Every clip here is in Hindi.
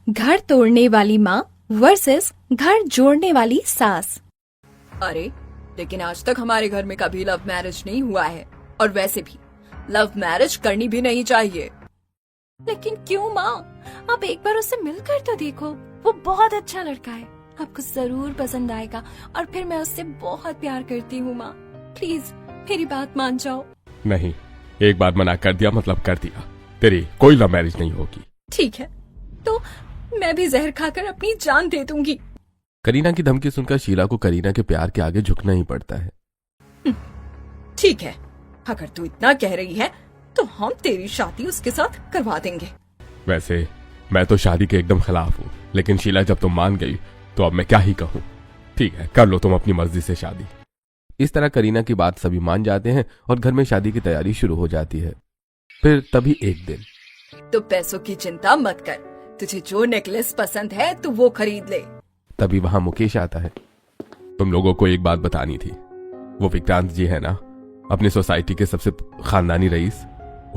घर तोड़ने वाली माँ वर्सेस घर जोड़ने वाली सास। अरे लेकिन आज तक हमारे घर में कभी लव मैरिज नहीं हुआ है, और वैसे भी लव मैरिज करनी भी नहीं चाहिए। लेकिन क्यों माँ, आप एक बार उससे मिलकर तो देखो, वो बहुत अच्छा लड़का है, आपको जरूर पसंद आएगा। और फिर मैं उससे बहुत प्यार करती हूँ माँ, प्लीज मेरी बात मान जाओ। नहीं, एक बार मना कर दिया मतलब कर दिया, तेरी कोई लव मैरिज नहीं होगी। ठीक है, तो मैं भी जहर खाकर अपनी जान दे दूंगी। करीना की धमकी सुनकर शीला को करीना के प्यार के आगे झुकना ही पड़ता है। ठीक है, अगर तू इतना कह रही है तो हम तेरी शादी उसके साथ करवा देंगे। वैसे मैं तो शादी के एकदम खिलाफ हूँ, लेकिन शीला जब तुम मान गई तो अब मैं क्या ही कहूँ। ठीक है, कर लो तुम अपनी मर्जी से शादी। इस तरह करीना की बात सभी मान जाते हैं और घर में शादी की तैयारी शुरू हो जाती है। फिर तभी एक दिन, तो पैसों की चिंता मत कर, तुझे जो नेकलेस पसंद है तू वो खरीद ले। तभी वहां मुकेश आता है। तुम लोगों को एक बात बतानी थी, वो विक्रांत जी है ना, अपनी सोसाइटी के सबसे खानदानी रईस,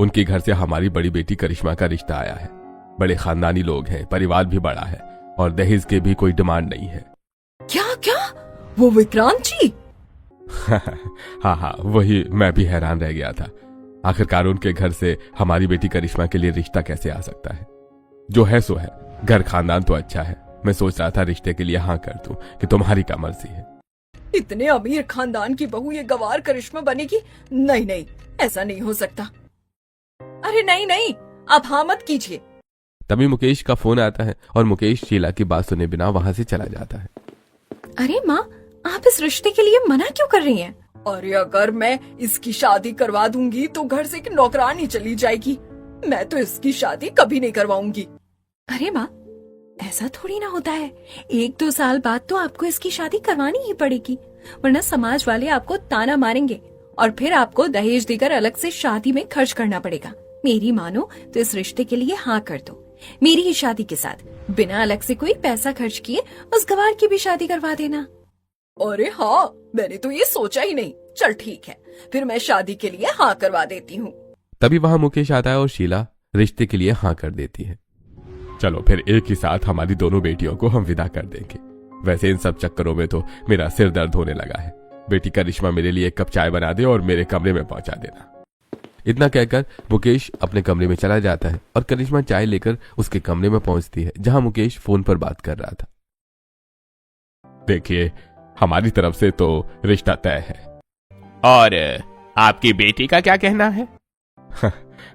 उनके घर से हमारी बड़ी बेटी करिश्मा का रिश्ता आया है। बड़े खानदानी लोग हैं, परिवार भी बड़ा है और दहेज के भी कोई डिमांड नहीं है। क्या क्या, वो विक्रांत जी? हाँ, वही, मैं भी हैरान रह गया था। आखिरकार उनके घर से हमारी बेटी करिश्मा के लिए रिश्ता कैसे आ सकता है? जो है सो है, घर खानदान तो अच्छा है। मैं सोच रहा था रिश्ते के लिए हाँ कर दूं कि तुम्हारी क्या मर्जी है। इतने अमीर खानदान की बहू ये गवार करिश्मा बनेगी? नहीं नहीं, ऐसा नहीं हो सकता। अरे नहीं नहीं, आप हाँ मत कीजिए। तभी मुकेश का फोन आता है और मुकेश शीला की बात सुने बिना वहां से चला जाता है। अरे माँ, आप इस रिश्ते के लिए मना क्यों कर रही हैं? अरे अगर मैं इसकी शादी करवा दूंगी तो घर से एक नौकरानी चली जाएगी। मैं तो इसकी शादी कभी नहीं करवाऊंगी। अरे माँ, ऐसा थोड़ी ना होता है। 1-2 साल बाद तो आपको इसकी शादी करवानी ही पड़ेगी, वरना समाज वाले आपको ताना मारेंगे और फिर आपको दहेज देकर अलग से शादी में खर्च करना पड़ेगा। मेरी मानो तो इस रिश्ते के लिए हाँ कर दो। मेरी ही शादी के साथ बिना अलग से कोई पैसा खर्च किए उस गवार की भी शादी करवा देना। अरे हाँ, मैंने तो ये सोचा ही नहीं। चल ठीक है, फिर मैं शादी के लिए हाँ करवा देती हूँ। तभी वहां मुकेश आता है और शीला रिश्ते के लिए हाँ कर देती है। चलो फिर एक ही साथ हमारी दोनों बेटियों को हम विदा कर देंगे। वैसे इन सब चक्करों में तो मेरा सिर दर्द होने लगा है। बेटी करिश्मा मेरे लिए एक कप चाय बना दे और मेरे कमरे में पहुंचा देना। इतना कहकर मुकेश अपने कमरे में चला जाता है और करिश्मा चाय लेकर उसके कमरे में पहुंचती है, जहां मुकेश फोन पर बात कर रहा था। देखिए, हमारी तरफ से तो रिश्ता तय है। और आपकी बेटी का क्या कहना है?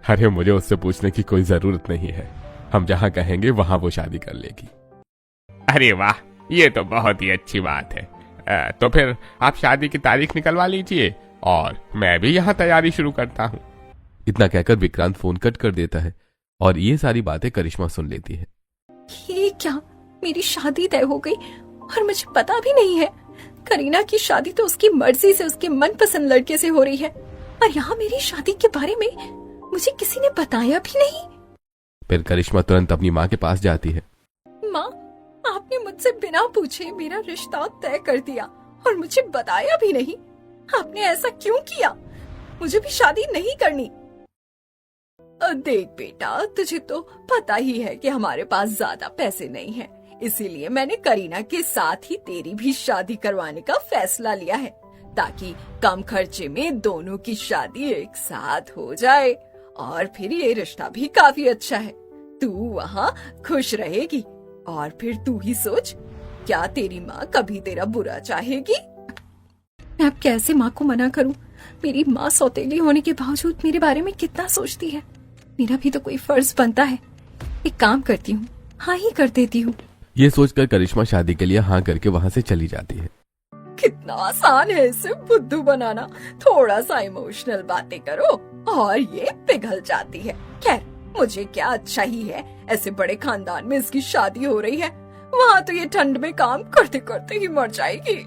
अरे मुझे उससे पूछने की कोई जरूरत नहीं है, हम जहां कहेंगे वहां वो शादी कर लेगी। अरे वाह, ये तो बहुत ही अच्छी बात है। तो फिर आप शादी की तारीख निकलवा लीजिए और मैं भी यहाँ तैयारी शुरू करता हूँ। इतना कहकर विक्रांत फोन कट कर देता है और ये सारी बातें करिश्मा सुन लेती है। ये क्या, मेरी शादी तय हो गई और मुझे पता भी नहीं है। करीना की शादी तो उसकी मर्जी से उसके मनपसंद लड़के से हो रही है और यहाँ मेरी शादी के बारे में मुझे किसी ने बताया भी नहीं। फिर करिश्मा तुरंत अपनी माँ के पास जाती है। माँ, आपने मुझसे बिना पूछे मेरा रिश्ता तय कर दिया और मुझे बताया भी नहीं। आपने ऐसा क्यों किया? मुझे भी शादी नहीं करनी। देख बेटा, तुझे तो पता ही है कि हमारे पास ज्यादा पैसे नहीं हैं, इसीलिए मैंने करीना के साथ ही तेरी भी शादी करवाने का फैसला लिया है, ताकि कम खर्चे में दोनों की शादी एक साथ हो जाए। और फिर ये रिश्ता भी काफी अच्छा है, तू वहाँ खुश रहेगी और फिर तू ही सोच, क्या तेरी माँ कभी तेरा बुरा चाहेगी? मैं अब कैसे माँ को मना करूं? मेरी माँ सौतेली होने के बावजूद मेरे बारे में कितना सोचती है। मेरा भी तो कोई फर्ज बनता है। एक काम करती हूँ, हाँ ही कर देती हूँ। ये सोचकर करिश्मा शादी के लिए हाँ करके वहाँ से चली जाती है। कितना आसान है इसे बुद्धू बनाना। थोड़ा सा इमोशनल बातें करो और ये पिघल जाती है। खैर, मुझे क्या, अच्छा ही है, ऐसे बड़े खानदान में इसकी शादी हो रही है। वहाँ तो ये ठंड में काम करते करते ही मर जाएगी।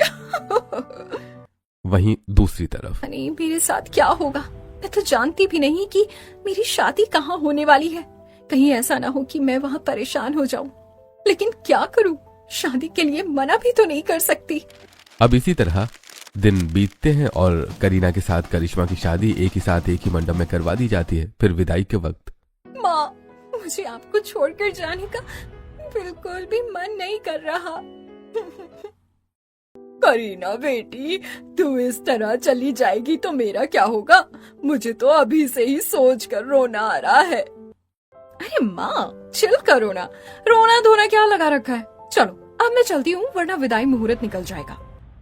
वहीं दूसरी तरफ, अरे मेरे साथ क्या होगा? मैं तो जानती भी नहीं कि मेरी शादी कहाँ होने वाली है। कहीं ऐसा ना हो कि मैं वहाँ परेशान हो जाऊं। लेकिन क्या करूं? शादी के लिए मना भी तो नहीं कर सकती। अब इसी तरह दिन बीतते हैं और करीना के साथ करिश्मा की शादी एक ही साथ एक ही मंडप में करवा दी जाती है। फिर विदाई के वक्त, माँ, मुझे आपको छोड़कर जाने का बिल्कुल भी मन नहीं कर रहा। करीना बेटी, तू इस तरह चली जाएगी तो मेरा क्या होगा? मुझे तो अभी से ही सोच कर रोना आ रहा है। अरे माँ, चिल करो ना, रोना धोना क्या लगा रखा है। चलो अब मैं चलती हूँ, वरना विदाई मुहूर्त निकल जाएगा।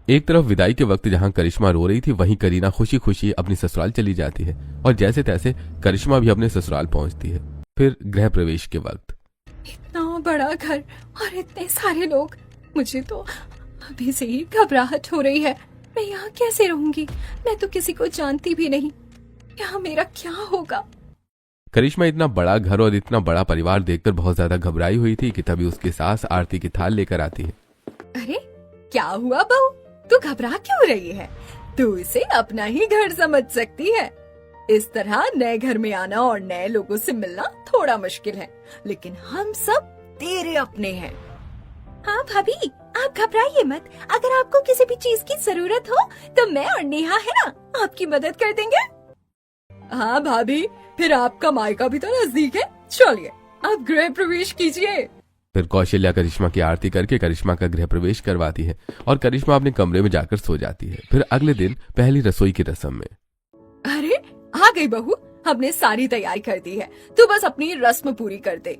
एक तरफ विदाई के वक्त जहां करिश्मा रो रही थी, वहीं करीना खुशी खुशी अपनी ससुराल चली जाती है और जैसे तैसे करिश्मा भी अपने ससुराल पहुंचती है। फिर गृह प्रवेश के वक्त इतना बड़ा घर और इतने सारे लोग, मुझे तो अभी से ही घबराहट हो रही है। मैं यहाँ कैसे रहूंगी? मैं तो किसी को जानती भी नहीं। यहाँ मेरा क्या होगा? करिश्मा इतना बड़ा घर और इतना बड़ा परिवार देखकर बहुत ज्यादा घबराई हुई थी कि तभी उसकी सास आरती की थाल लेकर आती है। अरे क्या हुआ बहू, तू घबरा क्यों रही है? तू इसे अपना ही घर समझ सकती है। इस तरह नए घर में आना और नए लोगों से मिलना थोड़ा मुश्किल है, लेकिन हम सब तेरे अपने हैं। हाँ भाभी, आप घबराइए मत। अगर आपको किसी भी चीज की जरूरत हो तो मैं और नेहा है ना, आपकी मदद कर देंगे। हाँ भाभी, फिर आपका मायका भी तो नजदीक है। चलिए आप गृह प्रवेश कीजिए। फिर कौशल्या करिश्मा की आरती करके करिश्मा का गृह प्रवेश करवाती है और करिश्मा अपने कमरे में जाकर सो जाती है। फिर अगले दिन पहली रसोई की रस्म में, अरे आ गई बहू, हमने सारी तैयारी कर दी है, तू बस अपनी रस्म पूरी कर दे।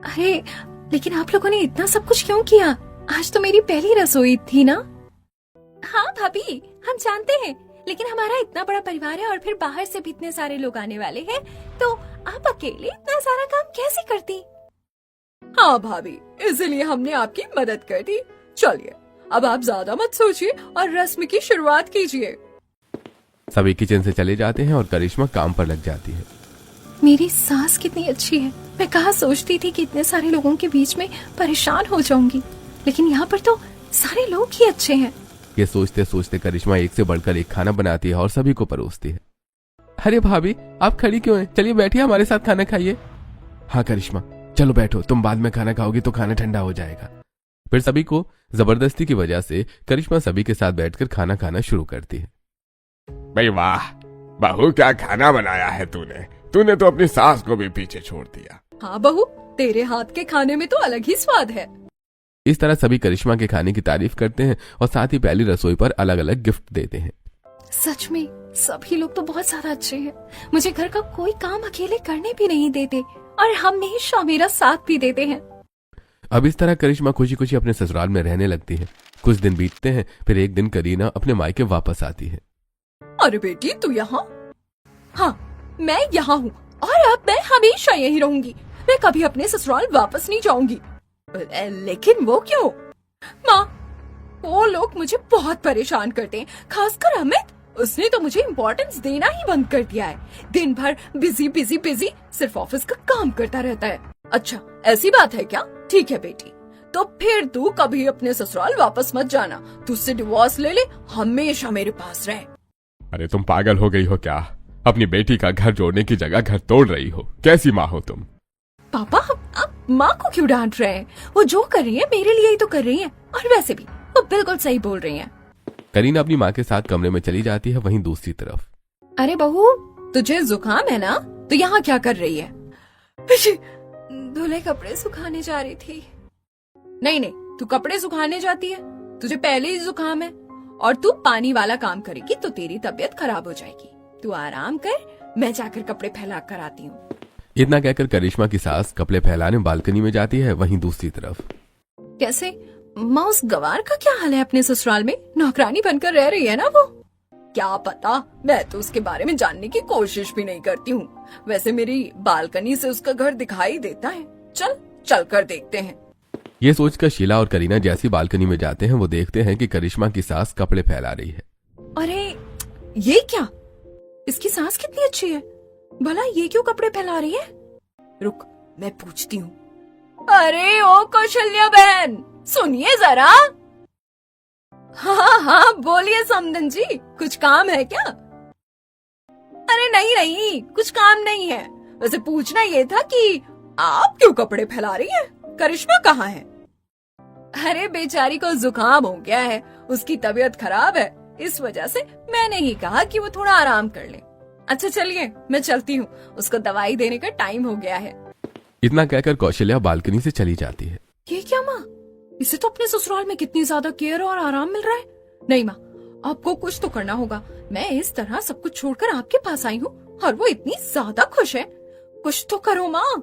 अरे लेकिन आप लोगों ने इतना सब कुछ क्यों किया? आज तो मेरी पहली रसोई थी ना। हाँ भाभी, हम जानते हैं, लेकिन हमारा इतना बड़ा परिवार है और फिर बाहर से भी इतने सारे लोग आने वाले हैं, तो आप अकेले इतना सारा काम कैसे करती? हाँ भाभी, इसलिए हमने आपकी मदद कर दी। चलिए अब आप ज्यादा मत सोचिए और रस्म की शुरुआत कीजिए। सभी किचन से चले जाते हैं और करिश्मा काम पर लग जाती है। मेरी सास कितनी अच्छी है। मैं कहाँ सोचती थी कि इतने सारे लोगों के बीच में परेशान हो जाऊंगी, लेकिन यहाँ पर तो सारे लोग ही अच्छे हैं। ये सोचते सोचते करिश्मा एक से बढ़कर एक खाना बनाती है और सभी को परोसती है। अरे भाभी, आप खड़ी क्यों हैं? चलिए बैठिए, हमारे साथ खाना खाइए। हाँ करिश्मा, चलो बैठो, तुम बाद में खाना खाओगी तो खाना ठंडा हो जाएगा। फिर सभी को जबरदस्ती की वजह से करिश्मा सभी के साथ बैठकर खाना खाना शुरू करती है। भाई वाह बहू, क्या खाना बनाया है तूने। तूने तो अपनी सास को भी पीछे छोड़ दिया। हाँ बहू, तेरे हाथ के खाने में तो अलग ही स्वाद है। इस तरह सभी करिश्मा के खाने की तारीफ करते हैं और साथ ही पहली रसोई पर अलग अलग गिफ्ट देते हैं। सच में सभी लोग तो बहुत ज्यादा अच्छे हैं। मुझे घर का कोई काम अकेले करने भी नहीं देते और हमेशा मेरा साथ भी देते हैं। अब इस तरह करिश्मा खुशी खुशी अपने ससुराल में रहने लगती है। कुछ दिन बीतते हैं, फिर एक दिन करीना अपने मायके वापस आती है। अरे बेटी, तू यहाँ? हाँ, मैं यहाँ हूँ और अब मैं हमेशा यही रहूंगी। मैं कभी अपने ससुराल वापस नहीं जाऊंगी। लेकिन वो क्यों? माँ, वो लोग मुझे बहुत परेशान करते हैं, खासकर अमित। उसने तो मुझे इम्पोर्टेंस देना ही बंद कर दिया है। दिन भर बिजी बिजी बिजी सिर्फ ऑफिस का काम करता रहता है। अच्छा, ऐसी बात है क्या? ठीक है बेटी, तो फिर तू कभी अपने ससुराल वापस मत जाना। तू उससे डिवोर्स ले ले, हमेशा मेरे पास रहे। अरे तुम पागल हो गई हो क्या? अपनी बेटी का घर जोड़ने की जगह घर तोड़ रही हो। कैसी माँ हो तुम? पापा, आप माँ को क्यों डांट रहे हैं? वो जो कर रही है मेरे लिए ही तो कर रही है, और वैसे भी वो बिल्कुल सही बोल रही है। करीना अपनी माँ के साथ कमरे में चली जाती है। वहीं दूसरी तरफ, अरे बहू, तुझे जुकाम है ना? तो यहाँ क्या कर रही है? धुले कपड़े सुखाने जा रही थी। नहीं नहीं, तू कपड़े सुखाने जाती है? तुझे पहले ही जुकाम है और तू पानी वाला काम करेगी तो तेरी तबीयत खराब हो जाएगी। तू आराम कर, मैं जाकर कपड़े फैला कर आती हूँ। इतना कहकर करिश्मा की सास कपड़े फैलाने बालकनी में जाती है। वहीं दूसरी तरफ, कैसे माँ, उस गवार का क्या हाल है? अपने ससुराल में नौकरानी बनकर रह रही है ना वो? क्या पता, मैं तो उसके बारे में जानने की कोशिश भी नहीं करती हूँ। वैसे मेरी बालकनी से उसका घर दिखाई देता है। चल कर देखते हैं। ये सोचकर शीला और करीना जैसी बालकनी में जाते हैं, वो देखते हैं कि करिश्मा की सास कपड़े फैला रही है। अरे ये क्या? इसकी सास कितनी अच्छी है, भला ये क्यों कपड़े फैला रही है? रुक, मैं पूछती हूँ। अरे ओ कौशल्या बहन, सुनिए जरा। हाँ, बोलिए समदन जी, कुछ काम है क्या? अरे नहीं, कुछ काम नहीं है। वैसे पूछना ये था कि आप क्यों कपड़े फैला रही हैं? करिश्मा कहाँ है? अरे बेचारी को जुकाम हो गया है, उसकी तबीयत खराब है, इस वजह से मैंने ही कहा कि वो थोड़ा आराम कर ले। अच्छा चलिए, मैं चलती हूँ, उसको दवाई देने का टाइम हो गया है। इतना कहकर कौशल्या बालकनी से चली जाती है। ये क्या माँ, इसे तो अपने ससुराल में कितनी ज्यादा केयर और आराम मिल रहा है। नहीं माँ, आपको कुछ तो करना होगा। मैं इस तरह सब कुछ छोड़कर आपके पास आई हूँ और वो इतनी ज्यादा खुश है। कुछ तो करो माँ।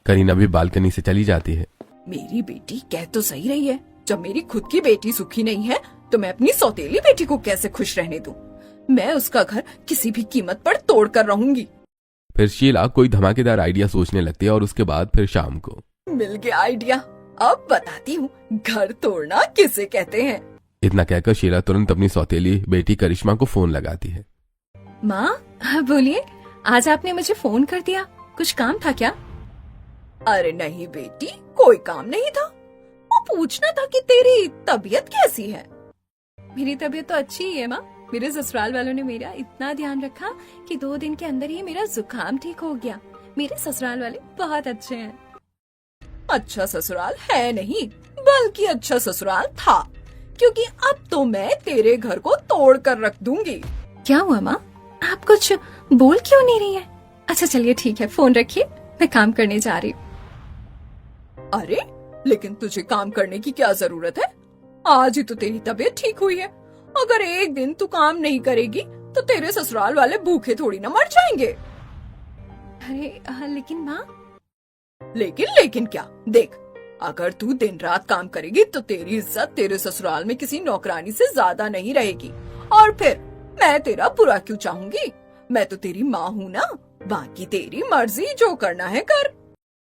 करीना भी बालकनी से चली जाती है। मेरी बेटी कह तो सही रही है, जब मेरी खुद की बेटी सुखी नहीं है तो मैं अपनी सौतेली बेटी को कैसे खुश रहने दूं? मैं उसका घर किसी भी कीमत पर तोड़ कर रहूंगी। फिर शीला कोई धमाकेदार आइडिया सोचने लगती है और उसके बाद फिर शाम को मिल गया आइडिया, अब बताती हूँ घर तोड़ना किसे कहते हैं। इतना कहकर शीला तुरंत अपनी सौतेली बेटी करिश्मा को फोन लगाती है। माँ बोलिए, आज आपने मुझे फोन कर दिया, कुछ काम था क्या? अरे नहीं बेटी, कोई काम नहीं था। वो पूछना था कि तेरी तबीयत कैसी है। मेरी तबीयत तो अच्छी ही है माँ। मेरे ससुराल वालों ने मेरा इतना ध्यान रखा कि 2 दिन के अंदर ही मेरा जुकाम ठीक हो गया। मेरे ससुराल वाले बहुत अच्छे हैं। अच्छा ससुराल है नहीं, बल्कि अच्छा ससुराल था, क्योंकि अब तो मैं तेरे घर को तोड़ कर रख दूंगी। क्या हुआ माँ, आप कुछ बोल क्यों नहीं रही है? अच्छा चलिए ठीक है, फोन रखिए, मैं काम करने जा रही हूँ। अरे लेकिन तुझे काम करने की क्या जरूरत है? आज ही तो तेरी तबीयत ठीक हुई है। अगर एक दिन तू काम नहीं करेगी तो तेरे ससुराल वाले भूखे थोड़ी ना मर जाएंगे। अरे लेकिन माँ। लेकिन क्या? देख, अगर तू दिन रात काम करेगी तो तेरी इज्जत तेरे ससुराल में किसी नौकरानी से ज्यादा नहीं रहेगी। और फिर मैं तेरा बुरा क्यों चाहूंगी? मैं तो तेरी माँ हूँ ना, बाकी तेरी मर्जी, जो करना है कर।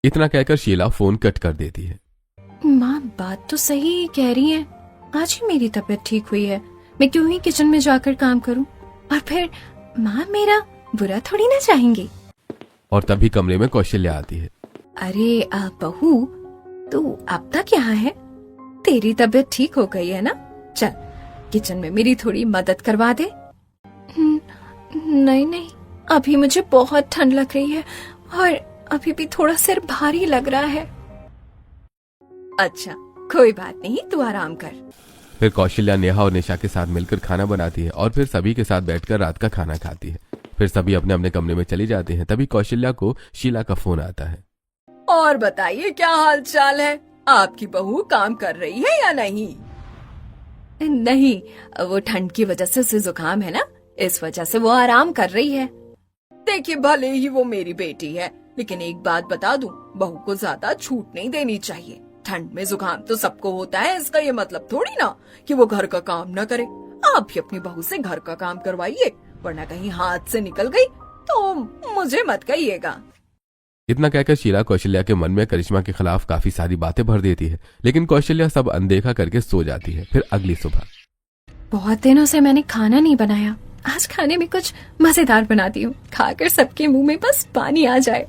इतना कहकर शीला फोन कट कर देती है। माँ बात तो सही कह रही है, आज ही मेरी तबीयत ठीक हुई है, मैं क्यों ही किचन में जाकर काम करूं? और फिर माँ मेरा बुरा थोड़ी ना चाहेंगी। और तभी कमरे में कौशल्या आती है। अरे बहू, तू अब तक यहाँ है? तेरी तबीयत ठीक हो गई है ना? चल किचन में मेरी थोड़ी मदद करवा दे। नहीं, अभी मुझे बहुत ठंड लग रही है और अभी भी थोड़ा सिर भारी लग रहा है। अच्छा कोई बात नहीं, तू आराम कर। फिर कौशल्या नेहा और निशा के साथ मिलकर खाना बनाती है और फिर सभी के साथ बैठकर रात का खाना खाती है। फिर सभी अपने अपने कमरे में चले जाते हैं। तभी कौशल्या को शीला का फोन आता है। और बताइए क्या हाल चाल है? आपकी बहू काम कर रही है या नहीं? नहीं, वो ठंड की वजह से उसे जुकाम है ना, इस वजह से वो आराम कर रही है। देखिए, भले ही वो मेरी बेटी है, लेकिन एक बात बता दूं, बहू को ज्यादा छूट नहीं देनी चाहिए। ठंड में जुकाम तो सबको होता है, इसका ये मतलब थोड़ी ना कि वो घर का काम ना करे। आप भी अपनी बहू से घर का काम करवाइए, वरना कहीं हाथ से निकल गई तो मुझे मत कहिएगा। इतना कहकर शीला कौशल्या के मन में करिश्मा के खिलाफ काफी सारी बातें भर देती है, लेकिन कौशल्या सब अनदेखा करके सो जाती है। फिर अगली सुबह, बहुत दिनों से मैंने खाना नहीं बनाया, आज खाने में कुछ मजेदार बनाती हूँ, खाकर सबके मुंह में बस पानी आ जाए।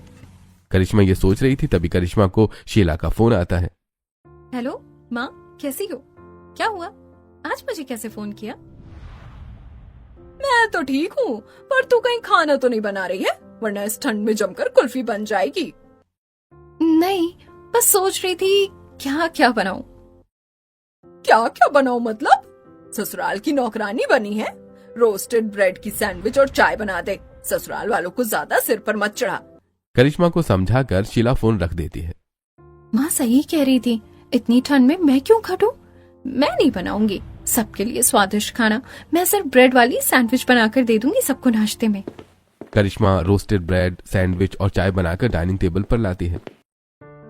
करिश्मा ये सोच रही थी, तभी करिश्मा को शीला का फोन आता है। हेलो माँ, कैसी हो? क्या हुआ, आज मुझे कैसे फोन किया? मैं तो ठीक हूँ, पर तू कहीं खाना तो नहीं बना रही है, वरना इस ठंड में जमकर कुल्फी बन जाएगी। नहीं, बस सोच रही थी क्या क्या बनाऊं। क्या क्या बनाऊं मतलब? ससुराल की नौकरानी बनी है? रोस्टेड ब्रेड की सैंडविच और चाय बना दे। ससुराल वालों को ज्यादा सिर पर मत चढ़ा। करिश्मा को समझाकर शीला फोन रख देती है। माँ सही कह रही थी, इतनी ठंड में मैं क्यों खटूं? मैं नहीं बनाऊंगी सबके लिए स्वादिष्ट खाना, मैं सिर्फ ब्रेड वाली सैंडविच बनाकर दे दूंगी सबको नाश्ते में। करिश्मा रोस्टेड ब्रेड, सैंडविच और चाय बनाकर डाइनिंग टेबल पर लाती है।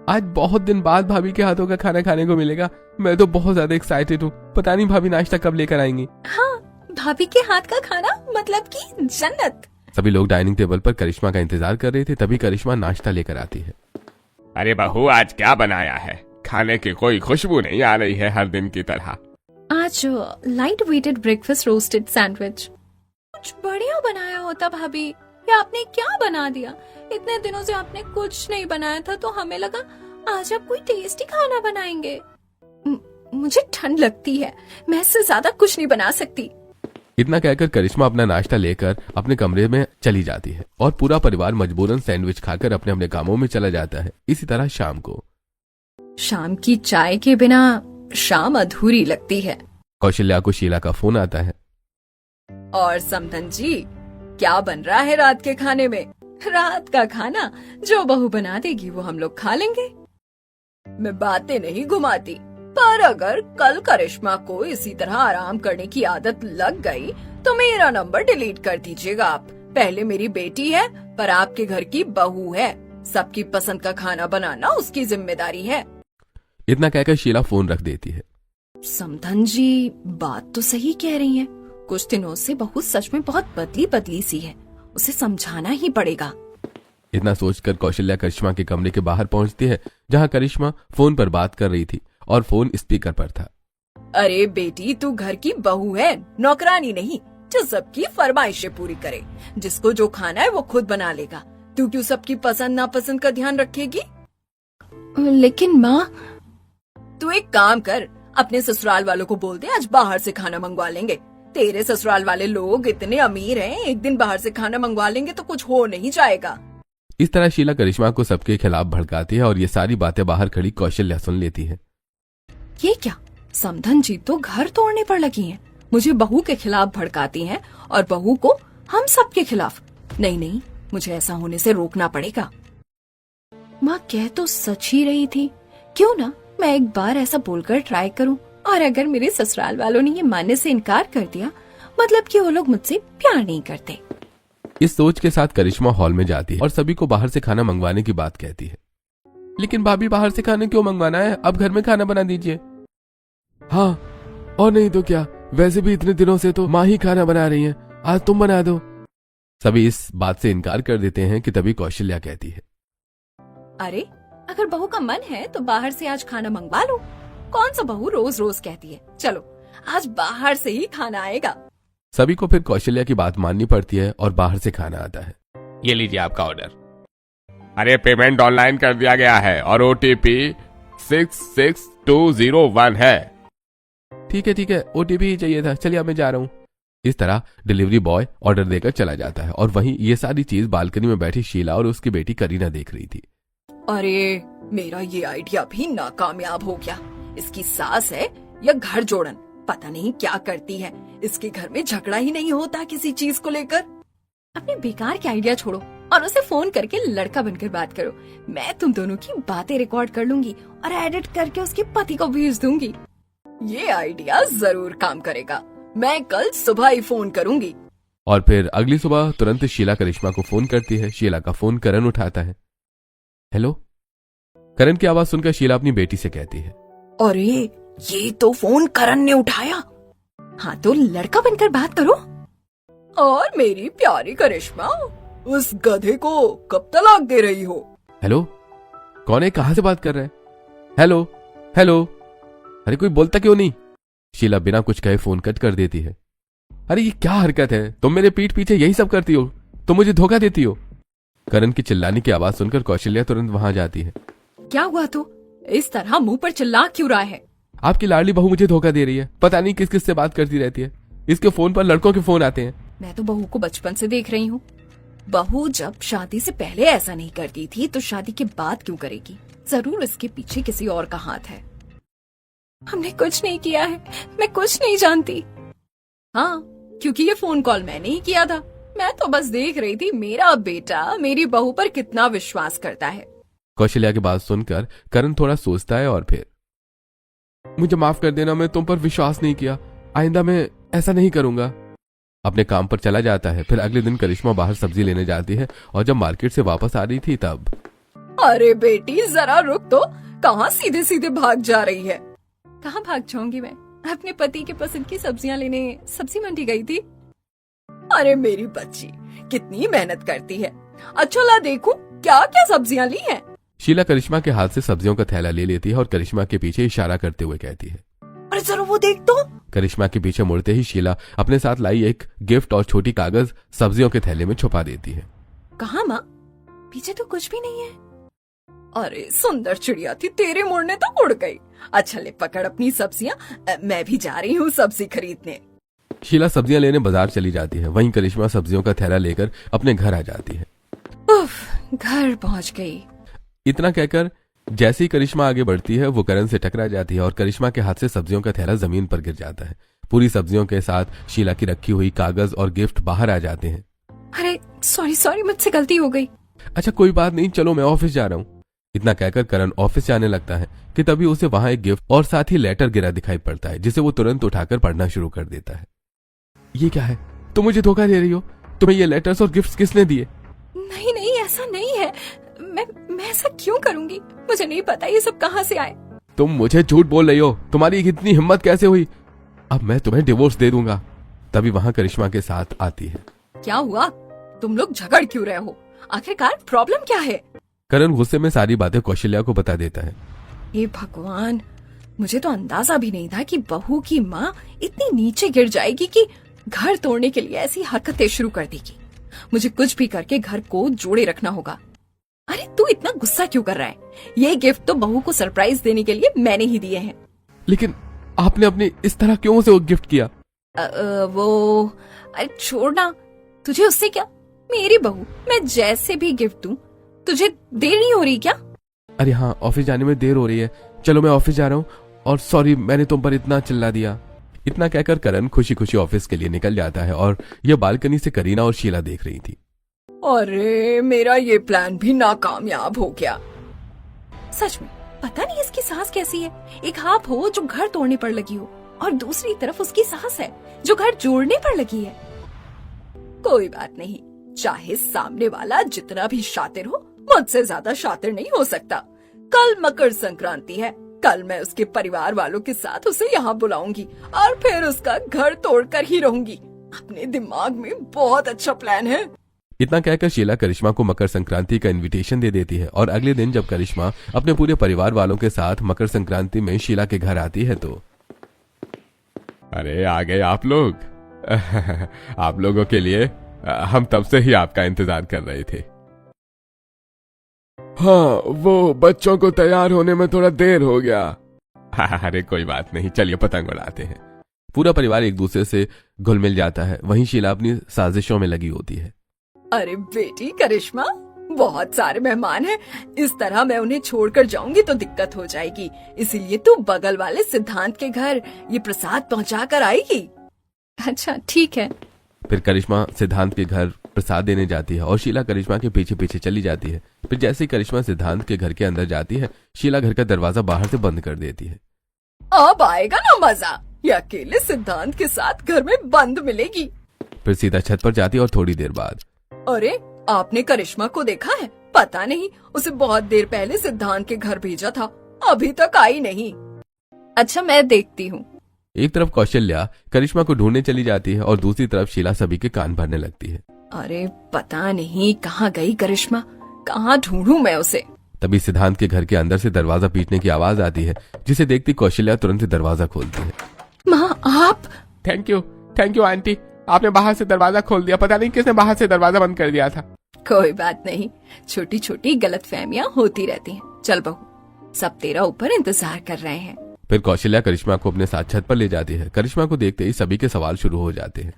आज बहुत दिन बाद भाभी के हाथों का खाना खाने को मिलेगा, मैं तो बहुत ज्यादा एक्साइटेड हूँ। पता नहीं भाभी नाश्ता कब लेकर आएंगी। हाँ, भाभी के हाथ का खाना मतलब कि जन्नत। सभी लोग डाइनिंग टेबल पर करिश्मा का इंतजार कर रहे थे, तभी करिश्मा नाश्ता लेकर आती है। अरे बहू, आज क्या बनाया है? खाने की कोई खुशबू नहीं आ रही है हर दिन की तरह। आज light weighted breakfast roasted sandwich. कुछ बढ़िया बनाया होता भाभी, ये आपने क्या बना दिया? इतने दिनों से आपने कुछ नहीं बनाया था, तो हमें लगा आज आप कोई टेस्टी खाना बनाएंगे। मुझे ठंड लगती है, मैं इससे ज्यादा कुछ नहीं बना सकती। इतना कहकर करिश्मा अपना नाश्ता लेकर अपने कमरे में चली जाती है और पूरा परिवार मजबूरन सैंडविच खाकर अपने अपने कामों में चला जाता है। इसी तरह शाम की चाय के बिना शाम अधूरी लगती है। कौशल्या को शीला का फोन आता है। और समधन जी, क्या बन रहा है रात के खाने में? रात का खाना जो बहू बना देगी वो हम लोग खा लेंगे। मैं बातें नहीं घुमाती, पर अगर कल करिश्मा को इसी तरह आराम करने की आदत लग गई तो मेरा नंबर डिलीट कर दीजिएगा आप। पहले मेरी बेटी है, पर आपके घर की बहू है। सबकी पसंद का खाना बनाना उसकी जिम्मेदारी है। इतना कहकर शीला फोन रख देती है। समधन जी बात तो सही कह रही हैं। कुछ दिनों से बहू सच में बहुत बदली बदली सी है, उसे समझाना ही पड़ेगा। इतना सोचकर कौशल्या करिश्मा के कमरे के बाहर पहुंचती है, जहां करिश्मा फोन पर बात कर रही थी और फोन स्पीकर पर था। अरे बेटी, तू घर की बहू है, नौकरानी नहीं, जो सबकी फरमाइशें पूरी करे। जिसको जो खाना है वो खुद बना लेगा। तू क्यों सबकी पसंद नापसंद का ध्यान रखेगी? लेकिन माँ, तू एक काम कर, अपने ससुराल वालों को बोल दे आज बाहर से खाना मंगवा लेंगे। तेरे ससुराल वाले लोग इतने अमीर हैं, एक दिन बाहर से खाना मंगवा लेंगे तो कुछ हो नहीं जाएगा। इस तरह शीला करिश्मा को सबके खिलाफ भड़काती है और ये सारी बातें बाहर खड़ी कौशल्या सुन लेती है। ये क्या, समधन जी तो घर तोड़ने पर लगी हैं, मुझे बहू के खिलाफ भड़काती हैं और बहू को हम सबके खिलाफ। नहीं नहीं, मुझे ऐसा होने से रोकना पड़ेगा। माँ कह तो सच ही रही थी, क्यों ना मैं एक बार ऐसा बोलकर ट्राई करूं, और अगर मेरे ससुराल वालों ने ये मानने से इनकार कर दिया, मतलब कि वो लोग मुझसे प्यार नहीं करते। इस सोच के साथ करिश्मा हॉल में जाती है और सभी को बाहर से खाना मंगवाने की बात कहती है। लेकिन भाभी, बाहर से खाना क्यों मंगवाना है, अब घर में खाना बना दीजिए। हाँ, और नहीं तो क्या, वैसे भी इतने दिनों से तो माँ ही खाना बना रही है, आज तुम बना दो। सभी इस बात से इनकार कर देते हैं कि तभी कौशल्या कहती है, अरे अगर बहू का मन है तो बाहर से आज खाना मंगवा लो। कौन सा बहू रोज रोज कहती है, चलो आज बाहर से ही खाना आएगा। सभी को फिर कौशल्या की बात माननी पड़ती है और बाहर से खाना आता है। ये लीजिए आपका ऑर्डर। अरे पेमेंट ऑनलाइन कर दिया गया है और OTP 66201 है। ठीक है, OTP ही चाहिए था, चलिए अब मैं जा रहा हूँ। इस तरह डिलीवरी बॉय ऑर्डर देकर चला जाता है और वहीं ये सारी चीज बालकनी में बैठी शीला और उसकी बेटी करीना देख रही थी। अरे मेरा ये आइडिया भी नाकामयाब हो गया। इसकी सास है या घर जोड़न, पता नहीं क्या करती है। इसके घर में झगड़ा ही नहीं होता किसी चीज को लेकर। अपने बेकार के आइडिया छोड़ो और उसे फोन करके लड़का बनकर बात करो। मैं तुम दोनों की बातें रिकॉर्ड कर लूंगी और एडिट करके उसके पति को भेज दूंगी। ये आइडिया जरूर काम करेगा, मैं कल सुबह ही फोन करूंगी। और फिर अगली सुबह तुरंत शीला करिश्मा को फोन करती है। शीला का फोन करण उठाता है। हेलो। करण की आवाज सुनकर शीला अपनी बेटी से कहती है, अरे ये तो फोन करण ने उठाया। हाँ तो लड़का बनकर बात करो। और मेरी प्यारी करिश्मा, उस गधे को कब तलाक दे रही हो? हेलो, कौन है, कहां से बात कर रहे हैं? हेलो हेलो, अरे कोई बोलता क्यों नहीं? शीला बिना कुछ कहे फोन कट कर देती है। अरे ये क्या हरकत है, तुम मेरे पीठ पीछे यही सब करती हो, तुम मुझे धोखा देती हो। करण की चिल्लाने की आवाज सुनकर कौशल्या तुरंत वहां जाती है। क्या हुआ, तो इस तरह मुंह पर चिल्ला क्यों रहा है? आपकी लाडली बहू मुझे धोखा दे रही है, पता नहीं किस किस से बात करती रहती है। इसके फोन पर लड़कों के फोन आते हैं। मैं तो बहू को बचपन से देख रही हूँ। बहू जब शादी से पहले ऐसा नहीं करती थी तो शादी के बाद क्यों करेगी? जरूर इसके पीछे किसी और का हाथ है। हमने कुछ नहीं किया है, मैं कुछ नहीं जानती। हाँ, क्योंकि ये फोन कॉल मैंने ही किया था। मैं तो बस देख रही थी मेरा बेटा मेरी बहू पर कितना विश्वास करता है। कौशल्या की बात सुनकर करण थोड़ा सोचता है और फिर, मुझे माफ कर देना, मैं तुम पर विश्वास नहीं किया, आइंदा मैं ऐसा नहीं करूंगा। अपने काम पर चला जाता है। फिर अगले दिन करिश्मा बाहर सब्जी लेने जाती है और जब मार्केट से वापस आ रही थी तब, अरे बेटी जरा रुक तो, कहाँ सीधे सीधे भाग जा रही है? कहाँ भाग जाऊंगी मैं, अपने पति के पसंद की सब्जियां लेने सब्जी मंडी गई थी। अरे मेरी बच्ची कितनी मेहनत करती है। अच्छा ला देखूं क्या क्या सब्जियां ली हैं। शीला करिश्मा के हाथ से सब्जियों का थैला ले लेती है और करिश्मा के पीछे इशारा करते हुए कहती है, अरे जरा वो देख तो। करिश्मा के पीछे मुड़ते ही शीला अपने साथ लाई एक गिफ्ट और छोटी कागज सब्जियों के थैले में छुपा देती है। कहाँ माँ, पीछे तो कुछ भी नहीं है। अरे सुंदर चिड़िया थी, तेरे मुड़ने तो उड़ गई। अच्छा ले पकड़ अपनी सब्जियां, मैं भी जा रही हूँ सब्जी खरीदने। शीला सब्जियां लेने बाजार चली जाती है। वहीं करिश्मा सब्जियों का थैला लेकर अपने घर आ जाती है। उफ, घर पहुंच गई। इतना कहकर जैसे ही करिश्मा आगे बढ़ती है वो करण से टकरा जाती है और करिश्मा के हाथ से सब्जियों का थैला जमीन पर गिर जाता है। पूरी सब्जियों के साथ शीला की रखी हुई कागज और गिफ्ट बाहर आ जाते हैं। अरे सॉरी सॉरी, मुझसे गलती हो गई। अच्छा कोई बात नहीं, चलो मैं ऑफिस जा रहा हूँ। इतना कहकर करण ऑफिस जाने लगता है कि तभी उसे वहां एक गिफ्ट और साथ ही लेटर गिरा दिखाई पड़ता है, जिसे वो तुरंत उठाकर पढ़ना शुरू कर देता है। ये क्या है? तुम मुझे धोखा दे रही हो? तुम्हें ये लेटर्स और गिफ्ट्स किसने दिए? नहीं नहीं, ऐसा नहीं है। मैं ऐसा क्यों करूंगी? मुझे नहीं पता ये सब कहाँ से आए। तुम मुझे झूठ बोल रही हो। तुम्हारी इतनी हिम्मत कैसे हुई? अब मैं तुम्हें डिवोर्स दे दूंगा। तभी वहां करिश्मा के साथ आती है। क्या हुआ? तुम लोग झगड़ क्यों रहे हो? आखिरकार प्रॉब्लम क्या है? करण गुस्से में सारी बातें कौशल्या को बता देता है। हे भगवान, मुझे तो अंदाजा भी नहीं था कि बहू की माँ इतनी नीचे गिर जाएगी कि घर तोड़ने के लिए ऐसी हरकतें शुरू कर देगी। मुझे कुछ भी करके घर को जोड़े रखना होगा। अरे तू इतना गुस्सा क्यों कर रहा है? ये गिफ्ट तो बहू को सरप्राइज देने के लिए मैंने ही दिए हैं। लेकिन आपने अपनी इस तरह क्यों उसे वो गिफ्ट किया? अरे छोड़ना, तुझे उससे क्या? मेरी बहू, मैं जैसे भी गिफ्ट दूं, तुझे देर नहीं हो रही क्या? अरे हाँ, ऑफिस जाने में देर हो रही है। चलो मैं ऑफिस जा रहा हूँ, और सॉरी मैंने तुम पर इतना चिल्ला दिया। इतना कहकर करण खुशी खुशी ऑफिस के लिए निकल जाता है और यह बालकनी से करीना और शीला देख रही थी। अरे मेरा ये प्लान भी नाकामयाब हो गया। सच में पता नहीं इसकी सास कैसी है। एक आप हो जो घर तोड़ने पर लगी हो, और दूसरी तरफ उसकी सास है जो घर जोड़ने पर लगी है। कोई बात नहीं, चाहे सामने वाला जितना भी शातिर हो, मुझसे ज्यादा शातिर नहीं हो सकता। कल मकर संक्रांति है, कल मैं उसके परिवार वालों के साथ उसे यहाँ बुलाऊंगी और फिर उसका घर तोड़कर ही रहूंगी। अपने दिमाग में बहुत अच्छा प्लान है। इतना कहकर शीला करिश्मा को मकर संक्रांति का इनविटेशन दे देती है, और अगले दिन जब करिश्मा अपने पूरे परिवार वालों के साथ मकर संक्रांति में शीला के घर आती है तो अरे आ गए आप लोग। आप लोगों के लिए हम तब से ही आपका इंतजार कर रहे थे। हाँ, वो बच्चों को तैयार होने में थोड़ा देर हो गया। अरे कोई बात नहीं, चलिए पतंग उड़ाते हैं। पूरा परिवार एक दूसरे से घुल मिल जाता है। वहीं शीला अपनी साजिशों में लगी होती है। अरे बेटी करिश्मा, बहुत सारे मेहमान हैं, इस तरह मैं उन्हें छोड़कर जाऊंगी तो दिक्कत हो जाएगी। इसीलिए तू बगल वाले सिद्धांत के घर ये प्रसाद पहुंचा कर आएगी। अच्छा ठीक है। फिर करिश्मा सिद्धांत के घर प्रसाद देने जाती है और शीला करिश्मा के पीछे पीछे चली जाती है। फिर जैसे ही करिश्मा सिद्धांत के घर के अंदर जाती है, शीला घर का दरवाजा बाहर से बंद कर देती है। अब आएगा ना मजा, ये अकेले सिद्धांत के साथ घर में बंद मिलेगी। फिर सीधा छत पर जाती है और थोड़ी देर बाद अरे आपने करिश्मा को देखा है? पता नहीं, उसे बहुत देर पहले सिद्धांत के घर भेजा था, अभी तक आई नहीं। अच्छा मैं देखती हूँ। एक तरफ कौशल्या करिश्मा को ढूंढने चली जाती है और दूसरी तरफ शीला सभी के कान भरने लगती है। अरे पता नहीं कहाँ गई करिश्मा, कहाँ ढूंढूं मैं उसे। तभी सिद्धांत के घर के अंदर से दरवाजा पीटने की आवाज आती है, जिसे देखती कौशल्या तुरंत दरवाजा खोलती है। माँ आप? थैंक यू आंटी, आपने बाहर से दरवाजा खोल दिया। पता नहीं किसने बाहर से दरवाजा बंद कर दिया था। कोई बात नहीं, छोटी छोटी गलतफहमियां होती रहती हैं। चल बहू, सब तेरा ऊपर इंतजार कर रहे हैं। फिर कौशल्या करिश्मा को अपने साथ छत पर ले जाती है। करिश्मा को देखते ही सभी के सवाल शुरू हो जाते हैं।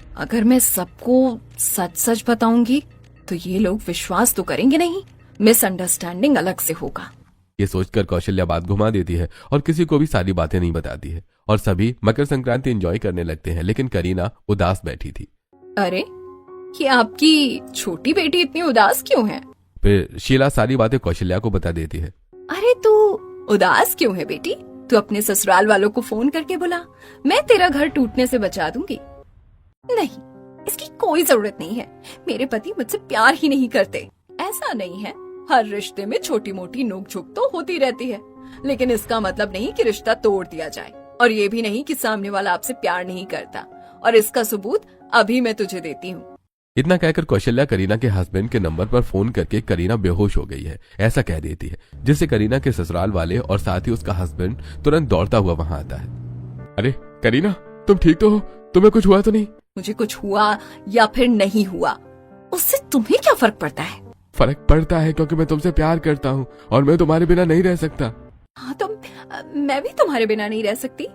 अगर मैं सबको सच सच बताऊंगी तो ये लोग विश्वास तो करेंगे नहीं, मिसअंडरस्टैंडिंग अलग से होगा। ये सोचकर कौशल्या बात घुमा देती है और किसी को भी सारी बातें नहीं बताती है, और सभी मकर संक्रांति एंजॉय करने लगते हैं। लेकिन करीना उदास बैठी थी। अरे ये आपकी छोटी बेटी इतनी उदास क्यों है? फिर शीला सारी बातें कौशल्या को बता देती है। अरे तू उदास क्यों है बेटी? तू अपने ससुराल वालों को फोन करके बुला, मैं तेरा घर टूटने से बचा दूंगी। नहीं, इसकी कोई जरूरत नहीं है। मेरे पति मुझसे प्यार ही नहीं करते। ऐसा नहीं है, हर रिश्ते में छोटी मोटी नोकझोंक तो होती रहती है, लेकिन इसका मतलब नहीं कि रिश्ता तोड़ दिया जाए। और ये भी नहीं कि सामने वाला आपसे प्यार नहीं करता, और इसका सबूत अभी मैं तुझे देती हूँ। इतना कहकर कौशल्या करीना के हस्बैंड के नंबर पर फोन करके करीना बेहोश हो गई है ऐसा कह देती है, जिससे करीना के ससुराल वाले और साथ ही उसका हस्बैंड तुरंत दौड़ता हुआ वहां आता है। अरे करीना, तुम ठीक तो हो? तुम्हें कुछ हुआ तो नहीं? मुझे कुछ हुआ या फिर नहीं हुआ, उससे तुम्हें क्या फर्क पड़ता है? फर्क पड़ता है क्योंकि मैं तुमसे प्यार करता हूँ और मैं तुम्हारे बिना नहीं रह सकता। हाँ तो मैं भी तुम्हारे बिना नहीं रह सकती।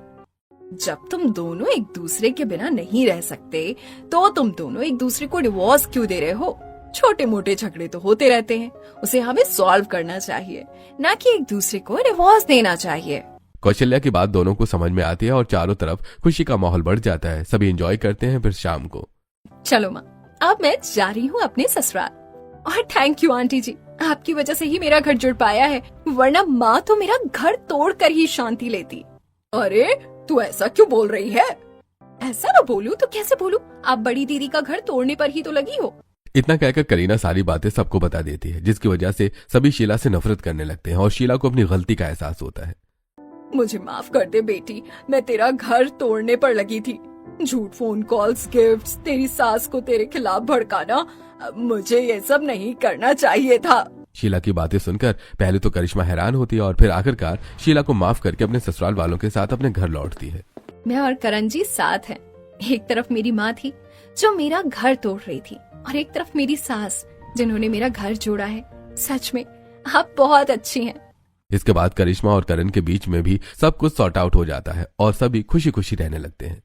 जब तुम दोनों एक दूसरे के बिना नहीं रह सकते तो तुम दोनों एक दूसरे को डिवोर्स क्यों दे रहे हो? छोटे मोटे झगड़े तो होते रहते हैं, उसे हमें सॉल्व करना चाहिए, ना कि एक दूसरे को डिवोर्स देना चाहिए। कौशल्या की बात दोनों को समझ में आती है और चारों तरफ खुशी का माहौल बढ़ जाता है। सभी एंजॉय करते हैं। फिर शाम को चलो माँ, अब मैं जा रही हूँ अपने ससुराल। और थैंक यू आंटी जी, आपकी वजह से ही मेरा घर जुड़ पाया है, वरना माँ तो मेरा घर तोड़कर ही शांति लेती। अरे तू ऐसा क्यों बोल रही है? ऐसा ना बोलूं तो कैसे बोलूं? आप बड़ी दीदी का घर तोड़ने पर ही तो लगी हो। इतना कहकर करीना सारी बातें सबको बता देती है, जिसकी वजह से सभी शीला से नफरत करने लगते हैं और शीला को अपनी गलती का एहसास होता है। मुझे माफ कर दे बेटी, मैं तेरा घर तोड़ने पर लगी थी। झूठ फोन कॉल्स, गिफ्ट्स, तेरी सास को तेरे खिलाफ भड़काना, मुझे ये सब नहीं करना चाहिए था। शीला की बातें सुनकर पहले तो करिश्मा हैरान होती है और फिर आखिरकार शीला को माफ करके अपने ससुराल वालों के साथ अपने घर लौटती है। मैं और करण जी साथ हैं। एक तरफ मेरी माँ थी जो मेरा घर तोड़ रही थी, और एक तरफ मेरी सास जिन्होंने मेरा घर जोड़ा है। सच में आप बहुत अच्छी हैं। इसके बाद करिश्मा और करण के बीच में भी सब कुछ सॉर्ट आउट हो जाता है और सभी खुशी खुशी रहने लगते हैं।